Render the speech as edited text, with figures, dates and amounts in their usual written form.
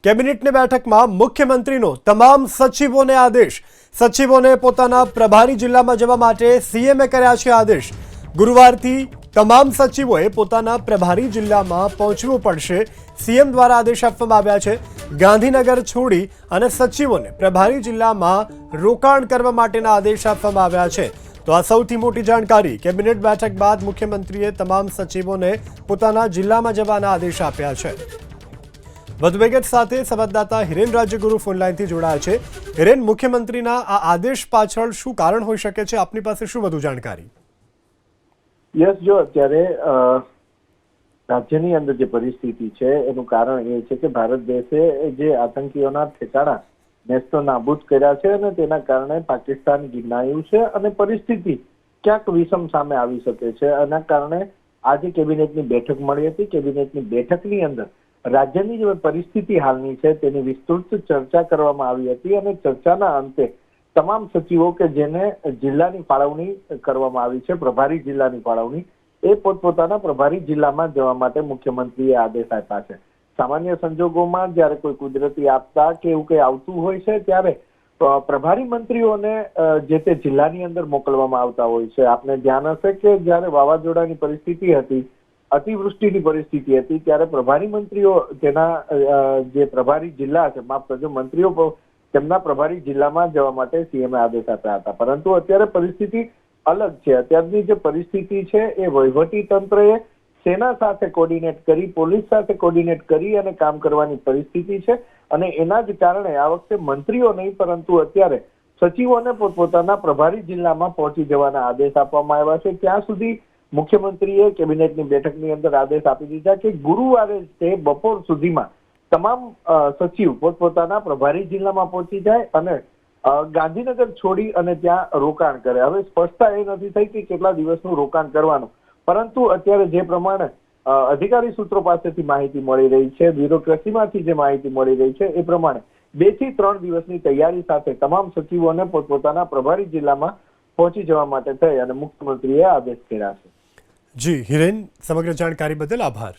કેબિનેટની બેઠકમાં મુખ્યમંત્રીનો તમામ સચિવોને આદેશ। સચિવોને પોતાના પ્રભારી જિલ્લામાં જવા માટે સીએમએ કર્યા છે આદેશ। ગુરુવારથી તમામ સચિવોએ પોતાના પ્રભારી જિલ્લામાં પહોંચવું પડશે। સીએમ દ્વારા આદેશ આપવામાં આવ્યા છે। ગાંધીનગર છોડી અને સચિવોને પ્રભારી જિલ્લામાં રોકાણ કરવા માટેના આદેશ આપવામાં આવ્યા છે। તો આ સૌથી મોટી જાણકારી। કેબિનેટ બેઠક બાદ મુખ્યમંત્રીએ તમામ સચિવોને પોતાના જિલ્લામાં જવાના આદેશ આપ્યા છે। વધુ વિગત સાથે સંવાદદાતા હિરેન રાજ્યગુરુ ફોનલાઈનથી જોડાયા છે। હિરેન, મુખ્યમંત્રીના આ આદેશ પાછળ શું કારણ હોઈ શકે છે? આપની પાસે શું વધુ જાણકારી? યસ, જો અત્યારે રાજ્યની અંદર જે પરિસ્થિતિ છે એનું કારણ એ છે કે ભારત દેશે જે આતંકીઓના ઠેકાણા નેસ્તો નાબૂદ કર્યા છે અને તેના કારણે પાકિસ્તાન ગિરનાયું છે અને પરિસ્થિતિ ક્યાંક વિષમ સામે આવી શકે છે। એના કારણે આજે કેબિનેટની બેઠક મળી હતી। કેબિનેટની બેઠકની અંદર રાજ્યની જે પરિસ્થિતિ હાલની છે તેની વિસ્તૃત ચર્ચા કરવામાં આવી હતી અને ચર્ચાના અંતે તમામ સચિવો કે જેને જિલ્લાની ફાળવણી કરવામાં આવી છે, પ્રભારી જિલ્લાની ફાળવણી, એ પોતપોતાના પ્રભારી જિલ્લામાં જવા માટે મુખ્યમંત્રીએ આદેશ આપ્યા છે। સામાન્ય સંજોગોમાં જ્યારે કોઈ કુદરતી આપદા કે એવું કંઈ આવતું હોય છે ત્યારે પ્રભારી મંત્રીઓને જે તે જિલ્લાની અંદર મોકલવામાં આવતા હોય છે। આપને ધ્યાન હશે કે જ્યારે વાવાઝોડાની પરિસ્થિતિ હતી, અતિવૃષ્ટિની પરિસ્થિતિ હતી, ત્યારે પ્રભારી મંત્રીઓ તેના જે પ્રભારી જિલ્લા છે, માફ કરજો, મંત્રીઓ તેમના પ્રભારી જિલ્લામાં જવા માટે સીએમએ આદેશ આપ્યા હતા। પરંતુ અત્યારે પરિસ્થિતિ અલગ છે। અત્યારની જે પરિસ્થિતિ છે એ વહીવટી તંત્રએ સેના સાથે કોર્ડિનેટ કરી, પોલીસ સાથે કોર્ડિનેટ કરી અને કામ કરવાની પરિસ્થિતિ છે અને એના જ કારણે આ વખતે મંત્રીઓ નહીં પરંતુ અત્યારે સચિવોને પોતપોતાના પ્રભારી જિલ્લામાં પહોંચી જવાના આદેશ આપવામાં આવ્યા છે। ત્યાં સુધી મુખ્યમંત્રીએ કેબિનેટની બેઠકની અંદર આદેશ આપી દીધા કે ગુરુવારે તે બપોર સુધીમાં તમામ સચિવ પોતપોતાના પ્રભારી જિલ્લામાં પહોંચી જાય અને ગાંધીનગર છોડી અને ત્યાં રોકાણ કરે। હવે સ્પષ્ટતા એ નથી થઈ કે કેટલા દિવસનું રોકાણ કરવાનું, પરંતુ અત્યારે જે પ્રમાણે અધિકારી સૂત્રો પાસેથી માહિતી મળી રહી છે, બ્યુરોક્રેસીમાંથી જે માહિતી મળી રહી છે એ પ્રમાણે 2 થી 3 દિવસની તૈયારી સાથે તમામ સચિવોને પોતપોતાના પ્રભારી જિલ્લામાં પહોંચી જવા માટે થઈ અને મુખ્યમંત્રીએ આદેશ કર્યા છે। જી હિરેન, સમગ્ર જાણકારી બદલ આભાર।